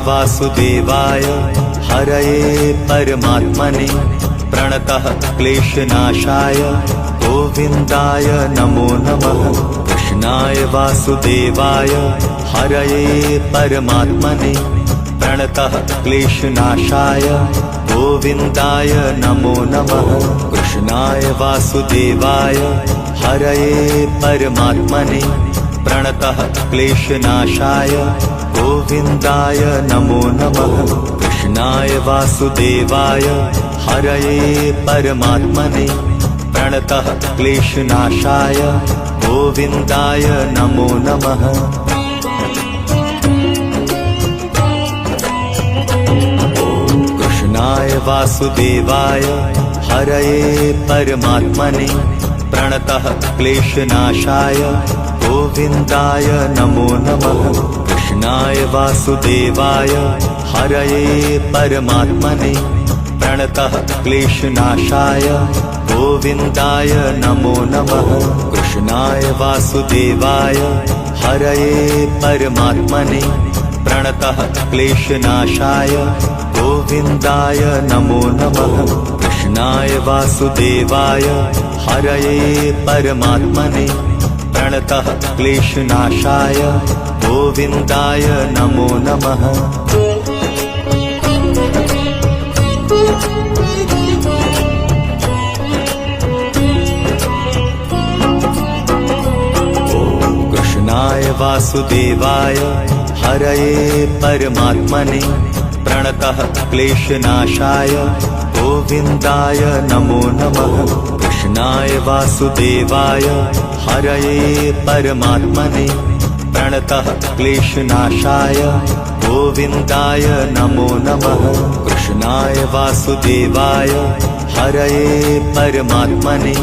वासुदेवाय हरये परमात्मने प्रणतः क्लेशनाशाय गोविन्दाय नमो नमः। कृष्णाय वासुदेवाय हरये परमात्मने प्रणतः क्लेशनाशाय गोविन्दाय नमो नमः। कृष्णाय वासुदेवाय हरये परमात्मने प्रणतः क्लेशनाशाय गोविन्दाय नमो नमः। कृष्णाय वासुदेवाय हरये परमात्मने प्रणतः क्लेशनाशाय गोविन्दाय नमो नमः। कृष्णाय वासुदेवाय हरये परमात्मने प्रणतः क्लेशनाशाय गोविन्दाय नमो नमः। कृष्णाय वासुदेवाय हरये परमात्मने प्रणतः क्लेशनाशाय गोविन्दाय नमो नमः। कृष्णाय वासुदेवाय हरये परमात्मने प्रणतः क्लेशनाशाय गोविन्दाय नमो नमः। कृष्णाय वासुदेवाय हरये परमात्मने प्रणतः क्लेशनाशाय गोविन्दाय नमो नमः। कृष्णाय वासुदेवाय हरये परमात्मने प्रणतः क्लेशनाशाय गोविन्दाय नमो नमः। कृष्णाय वासुदेवाय हरये परमात्मने प्रणतः क्लेशनाशाय गोविन्दाय नमो नमः। कृष्णाय वासुदेवाय हरये परमात्मने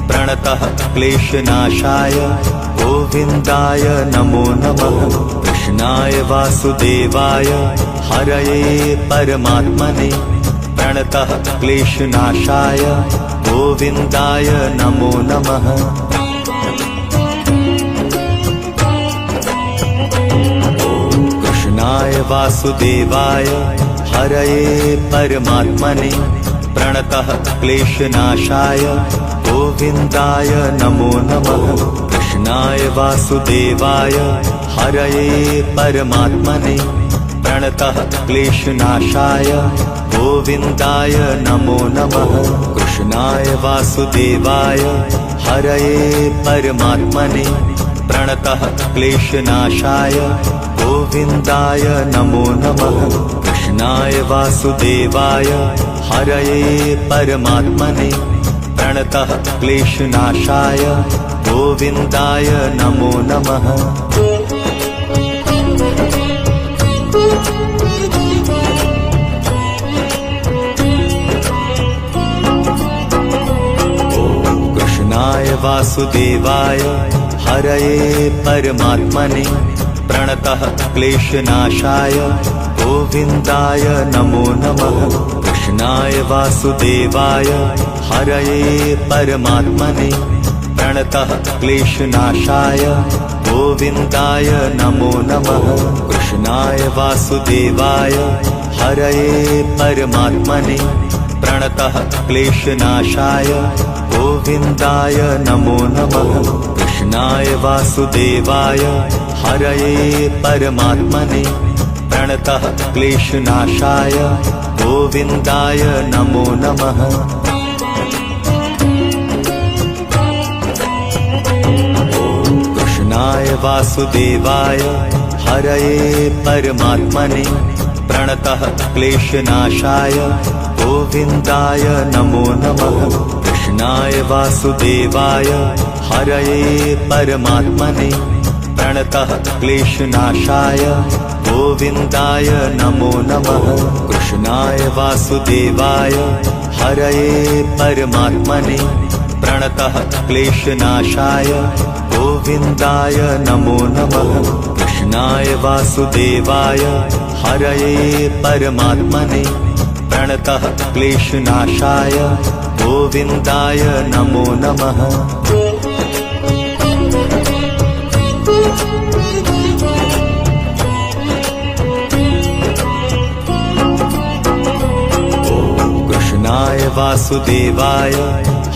प्रणतः क्लेशनाशाय गोविन्दाय नमो नमः। कृष्णाय वासुदेवाय हरये परमात्मने प्रणतः क्लेशनाशाय गोविन्दाय नमो नमः। कृष्णाय वासुदेवाय हरये परमात्मने प्रणतः क्लेशनाशाय गोविन्दाय नमो नमः। कृष्णाय वासुदेवाय हरये परमात्मने प्रणतः क्लेशनाशाय गोविन्दाय नमो नमः। कृष्णाय वासुदेवाय हरये परमात्मने प्रणतः क्लेशनाशाय गोविन्दाय नमो नमः। कृष्णाय वासुदेवाय हरये परमात्मने प्रणतः क्लेशनाशाय गोविन्दाय नमो नमः। कृष्णाय वासुदेवाय हरये परमात्मने प्रणतः क्लेशनाशाय गोविन्दाय नमो नमः। कृष्णाय वासुदेवाय हरये परमात्मने प्रणतः क्लेशनाशाय गोविन्दाय नमो नमः। कृष्णाय वासुदेवाय हरये परमात्मने प्रणतः क्लेशनाशाय गोविन्दाय नमो नमः। कृष्णाय वासुदेवाय हरये परमात्मने प्रणतः क्लेशनाशाय गोविन्दाय नमो नमः। कृष्णाय वासुदेवाय हरये परमात्मने प्रणतः क्लेशनाशाय गोविन्दाय नमो नमः। कृष्णाय वासुदेवाय हरये परमात्मने प्रणतः क्लेशनाशाय गोविन्दाय नमो नमः। कृष्णाय वासुदेवाय हरये परमात्मने प्रणतः क्लेशनाशाय गोविन्दाय नमो नमः। कृष्णाय वासुदेवाय हरये परमात्मने प्रणतः क्लेशनाशाय गोविन्दाय नमो नमः। वासुदेवाय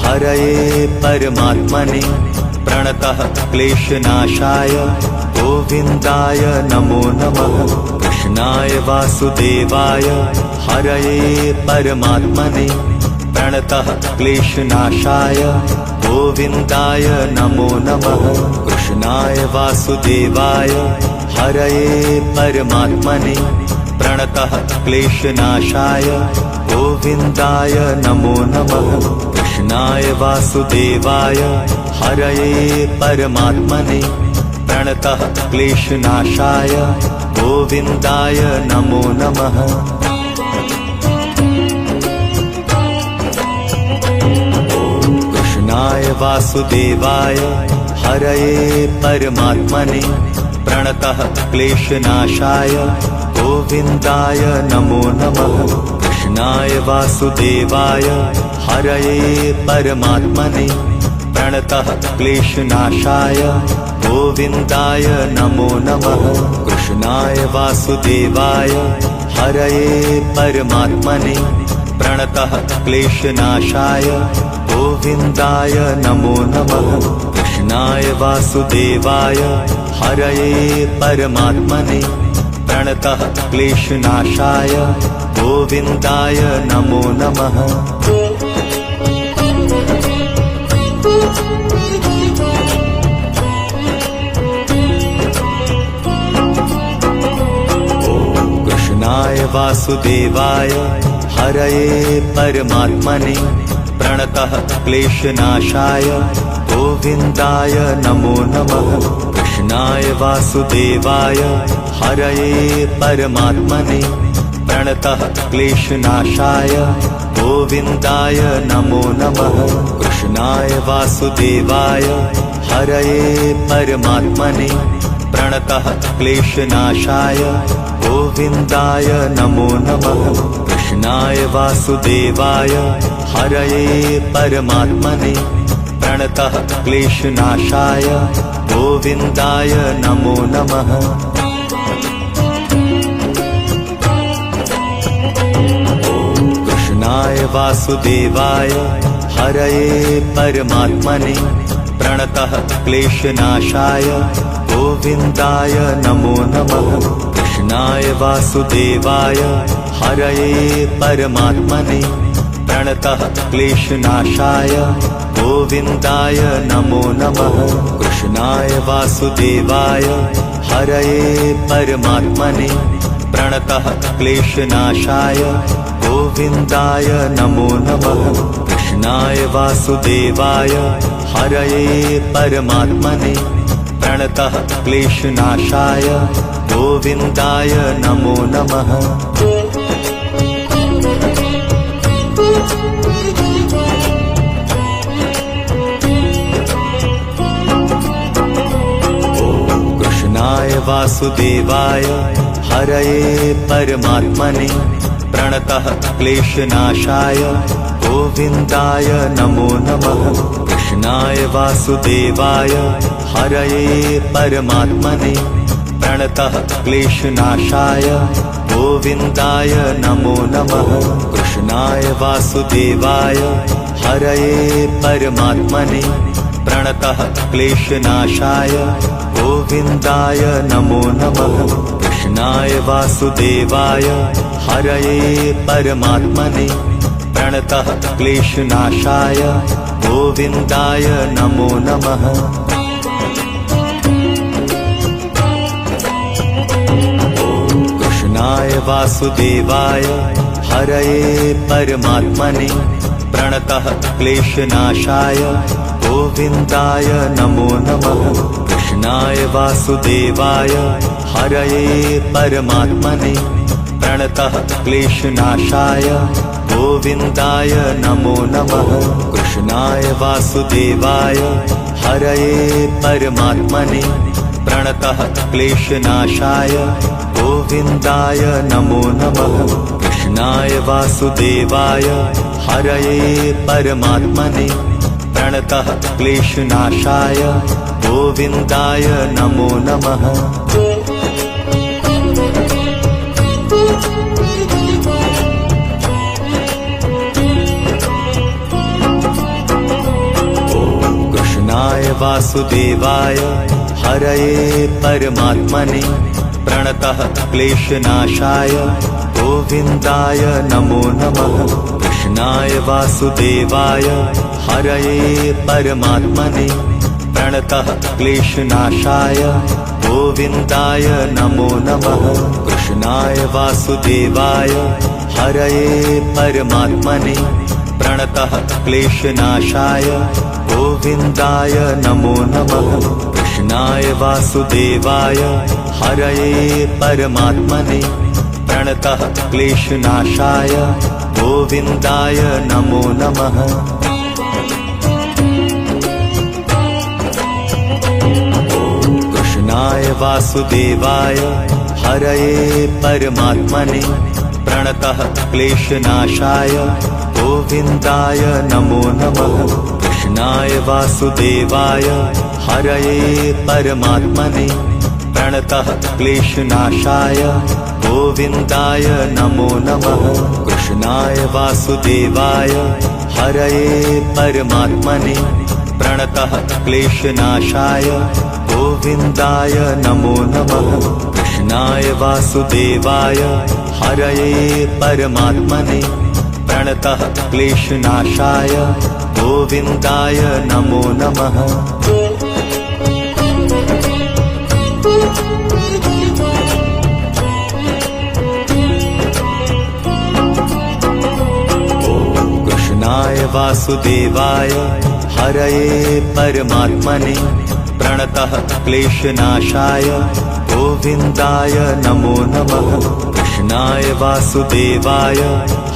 हरये परमात्मने प्रणतः क्लेशनाशाय गोविन्दाय नमो नमः। कृष्णाय वासुदेवाय हरये परमात्मने प्रणतः क्लेशनाशाय गोविन्दाय नमो नमः। कृष्णाय वासुदेवाय हरये परमात्मने प्रणतः क्लेशनाशाय गोविन्दाय नमो नमः। कृष्णाय वासुदेवाय हरये परमात्मने प्रणतः क्लेशनाशाय गोविन्दाय नमो नमः। कृष्णाय वासुदेवाय हरये परमात्मने प्रणतः क्लेशनाशाय गोविन्दाय नमो नमः। कृष्णाय वासुदेवाय हरये परमात्मने प्रणतः क्लेशनाशाय गोविन्दाय नमो नमः। कृष्णाय वासुदेवाय हरये परमात्मने प्रणतः क्लेशनाशाय गोविन्दाय नमो नमः। कृष्णाय वासुदेवाय हरये परमात्मने प्रणतः क्लेशनाशाय गोविन्दाय नमो नमः। कृष्णाय वासुदेवाय हरये परमात्मने प्रणतः क्लेशनाशाय गोविन्दाय नमो नमः। कृष्णाय वासुदेवाय हरये परमात्मने प्रणतः क्लेशनाशाय गोविन्दाय नमो नमः। कृष्णाय वासुदेवाय हरये परमात्मने प्रणतः क्लेशनाशाय गोविन्दाय नमो नमः। कृष्णाय वासुदेवाय हरये परमात्मने प्रणतः क्लेशनाशाय गोविन्दाय नमो नमः। कृष्णाय वासुदेवाय हरये परमात्मने प्रणतः क्लेशनाशाय गोविन्दाय नमो नमः। कृष्णाय वासुदेवाय हरये परमात्मने प्रणतः क्लेशनाशाय गोविन्दाय नमो नमः। कृष्णाय वासुदेवाय हरये परमात्मने प्रणतः क्लेशनाशाय गोविन्दाय नमो नमः। कृष्णाय वासुदेवाय हरये परमात्मने प्रणतः क्लेशनाशाय गोविन्दाय नमो नमः। कृष्णाय वासुदेवाय हरये परमात्मने प्रणतः क्लेशनाशाय गोविन्दाय नमो नमः। कृष्णाय वासुदेवाय हरये परमात्मने प्रणतः क्लेशनाशाय गोविन्दाय नमो नमः। कृष्णाय वासुदेवाय हरये परमात्मने प्रणतः क्लेशनाशाय गोविन्दाय नमो नमः। कृष्णाय वासुदेवाय हरये परमात्मने प्रणतः क्लेशनाशाय गोविन्दाय नमो नमः। कृष्णाय वासुदेवाय हरये परमात्मने प्रणतः क्लेशनाशाय गोविन्दाय नमो नमः। कृष्णाय वासुदेवाय हरये परमात्मने प्रणतः क्लेशनाशाय गोविन्दाय नमो नमः। कृष्णाय वासुदेवाय हरये परमात्मने प्रणतः क्लेशनाशाय गोविन्दाय नमो नमः। कृष्णाय वासुदेवाय हरये परमात्मने प्रणतः क्लेशनाशाय गोविन्दाय नमो नमः। वासुदेवाय हरये परमात्मने प्रणतः क्लेशनाशाय गोविन्दाय नमो नमः। कृष्णाय वासुदेवाय हरये परमात्मने प्रणतः क्लेशनाशाय गोविन्दाय नमो नमः। कृष्णाय वासुदेवाय हरये परमात्मने प्रणतः क्लेशनाशाय गोविन्दाय नमो नमः। कृष्णाय वासुदेवाय हरये परमात्मने प्रणतः क्लेशनाशाय गोविन्दाय नमो नमः। कृष्णाय वासुदेवाय हरये परमात्मने प्रणतः क्लेशनाशाय गोविन्दाय नमो नमः। कृष्णाय वासुदेवाय हरये परमात्मने प्रणतः क्लेशनाशाय गोविन्दाय नमो नमः। कृष्णाय वासुदेवाय हरये परमात्मने प्रणतः क्लेशनाशाय गोविन्दाय नमो नमः। कृष्णाय वासुदेवाय हरये परमात्मने प्रणतः क्लेशनाशाय गोविन्दाय नमो नमः। कृष्णाय वासुदेवाय हरये परमात्मने प्रणतः क्लेशनाशाय गोविन्दाय नमो नमः। कृष्णाय वासुदेवाय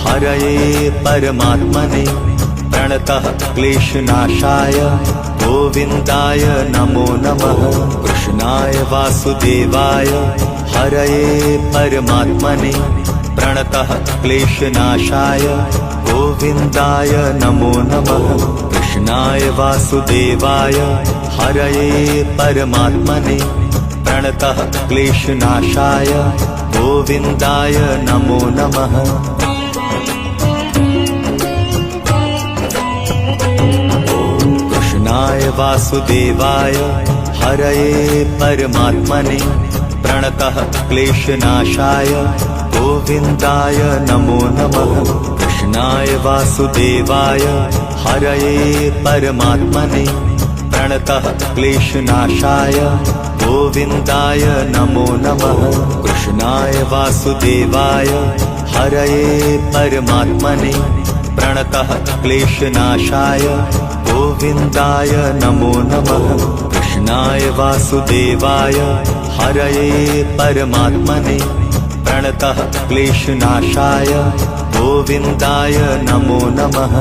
हरये परमात्मने प्रणतः क्लेशनाशाय गोविन्दाय नमो नमः। कृष्णाय वासुदेवाय हरये परमात्मने प्रणतः क्लेशनाशाय गोविन्दाय नमो नमः। कृष्णाय वासुदेवाय हरये परमात्मने प्रणतः क्लेशनाशाय गोविन्दाय नमो नमः। कृष्णाय वासुदेवाय हरये परमात्मने प्रणतः क्लेशनाशाय गोविन्दाय नमो नमः। कृष्णाय वासुदेवाय हरये परमात्मने प्रणतः क्लेशनाशाय गोविन्दाय नमो नमः। कृष्णाय वासुदेवाय हरये परमात्मने प्रणतः क्लेशनाशाय गोविन्दाय नमो नमः। कृष्णाय वासुदेवाय हरये परमात्मने प्रणतः क्लेशनाशाय गोविन्दाय नमो नमः।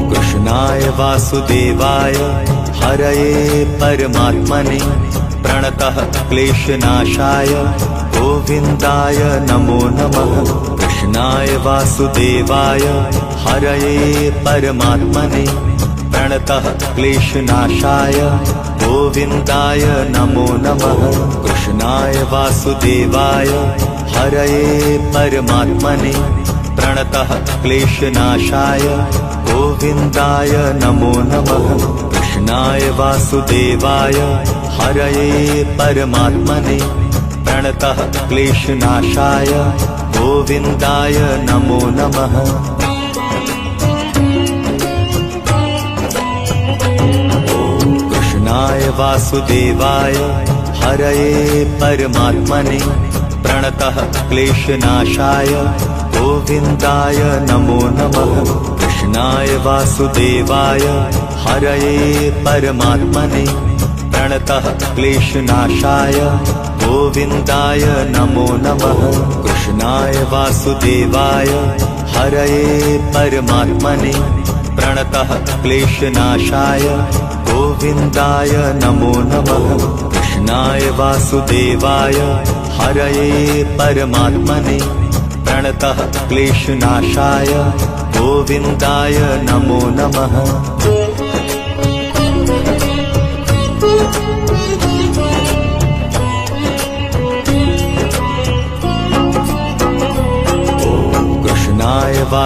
कृष्णाय वासुदेवाय हरये परमात्मने प्रणतः क्लेशनाशाय गोविन्दाय नमो नमः। कृष्णाय वासुदेवाय हरये परमात्मने प्रणतः क्लेशनाशाय गोविन्दाय नमो नमः। कृष्णाय वासुदेवाय हरये परमात्मने प्रणतः क्लेशनाशाय गोविन्दाय नमो नमः। कृष्णाय वासुदेवाय हरये परमात्मने प्रणतः क्लेशनाशाय गोविन्दाय नमो नमः। कृष्णाय वासुदेवाय हरये परमात्मने प्रणतः क्लेशनाशाय गोविन्दाय नमो नमः। कृष्णाय वासुदेवाय हरये परमात्मने प्रणतः क्लेशनाशाय गोविन्दाय नमो नमः। कृष्णाय वासुदेवाय हरये परमात्मने प्रणतः क्लेशनाशाय गोविन्दाय नमो नमः। कृष्णाय वासुदेवाय हरये परमात्मने प्रणतः क्लेशनाशाय गोविन्दाय नमो नमः।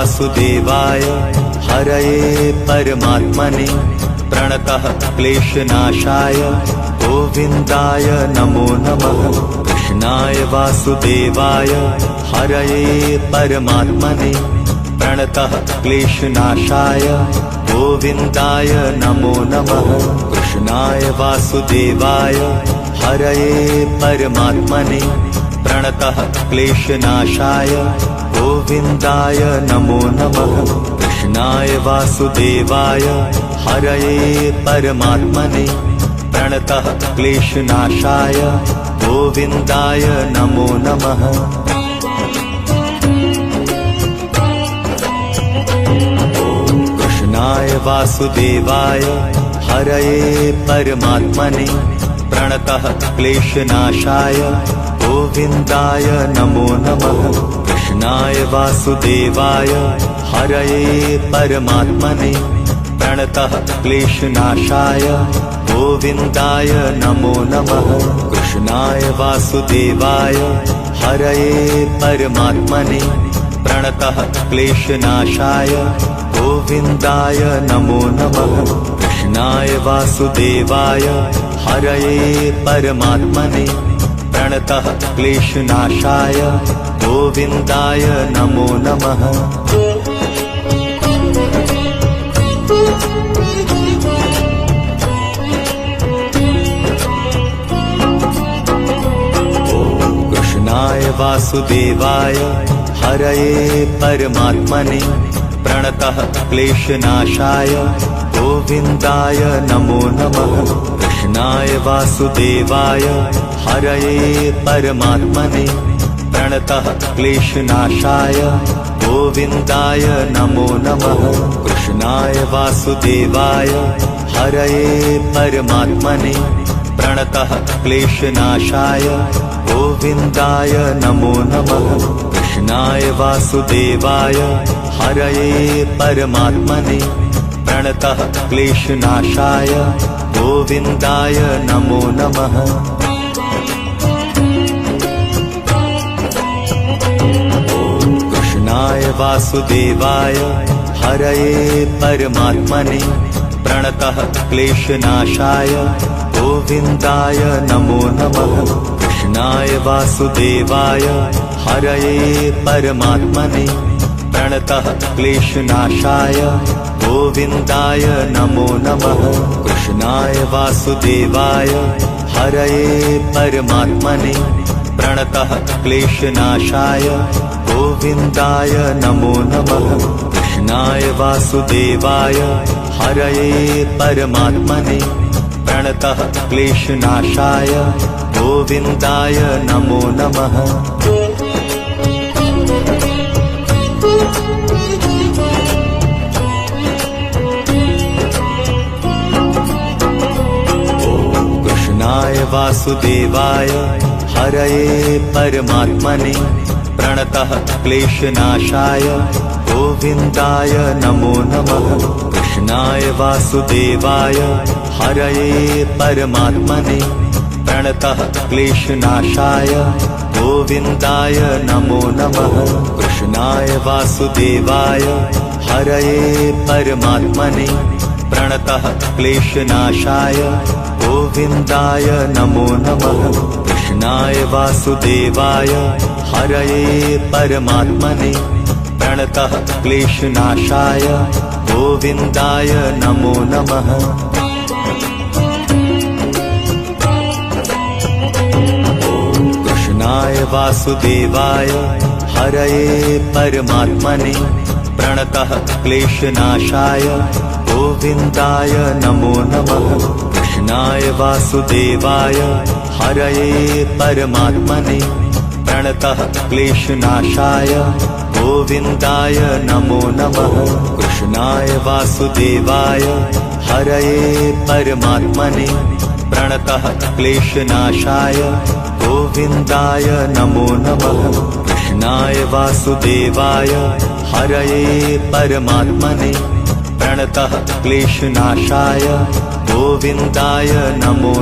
वासुदेवाय हरये परमात्मने प्रणतः क्लेशनाशाय गोविन्दाय नमो नमः। कृष्णाय वासुदेवाय हरये परमात्मने प्रणतः क्लेशनाशाय गोविन्दाय नमो नमः। कृष्णाय वासुदेवाय हरये परमात्मने प्रणतः क्लेशनाशाय गोविन्दाय नमो नमः। कृष्णाय वासुदेवाय हरये परमात्मने प्रणतः क्लेशनाशाय गोविन्दाय नमो नमः। कृष्णाय वासुदेवाय हरये परमात्मने प्रणतः क्लेशनाशाय गोविन्दाय नमो नमः। कृष्णाय वासुदेवाय हरये परमात्मने प्रणतः क्लेशनाशाय गोविन्दाय नमो नमः। कृष्णाय वासुदेवाय हरये परमात्मने प्रणतः क्लेशनाशाय गोविन्दाय नमो नमः। कृष्णाय वासुदेवाय हरये परमात्मने प्रणतः क्लेशनाशाय गोविन्दाय नमो नमः। कृष्णाय वासुदेवाय हरये परमात्मने प्रणतः क्लेशनाशाय गोविन्दाय नमो नमः। कृष्णाय वासुदेवाय हरये परमात्मने प्रणतः क्लेशनाशाय गोविन्दाय नमो नमः। कृष्णाय वासुदेवाय हरये परमात्मने प्रणतः क्लेशनाशाय गोविन्दाय नमो नमः। कृष्णाय वासुदेवाय हरये परमात्मने प्रणतः क्लेशनाशाय गोविन्दाय नमो नमः। कृष्णाय वासुदेवाय हरये परमात्मने प्रणतः क्लेशनाशाय गोविन्दाय नमो नमः। कृष्णाय वासुदेवाय हरये परमात्मने प्रणतः क्लेशनाशाय गोविन्दाय नमो नमः। कृष्णाय वासुदेवाय हरये परमात्मने प्रणतः क्लेशनाशाय गोविन्दाय नमो नमः। कृष्णाय वासुदेवाय हरये परमात्मने प्रणतः क्लेशनाशाय गोविन्दाय नमो नमः। कृष्णाय वासुदेवाय हरये परमात्मने प्रणतः क्लेशनाशाय गोविन्दाय नमो नमः। कृष्णाय वासुदेवाय हरये परमात्मने प्रणतः क्लेशनाशाय गोविन्दाय नमो नमः। कृष्णाय वासुदेवाय हरये परमात्मने प्रणतः क्लेशनाशाय गोविन्दाय नमो नमः। कृष्णाय वासुदेवाय हरये परमात्मने प्रणतः क्लेशनाशाय गोविन्दाय नमो नमः। कृष्णाय वासुदेवाय हरये परमात्मने प्रणतः क्लेशनाशाय गोविन्दाय नमो नमः। कृष्णाय वासुदेवाय हरये परमात्मने प्रणतः क्लेशनाशाय गोविन्दाय नमो नमः। कृष्णाय वासुदेवाय हरये परमात्मने प्रणतः क्लेशनाशाय गोविन्दाय नमो नमः। कृष्णाय वासुदेवाय हरये परमात्मने प्रणतः क्लेशनाशाय गोविन्दाय नमो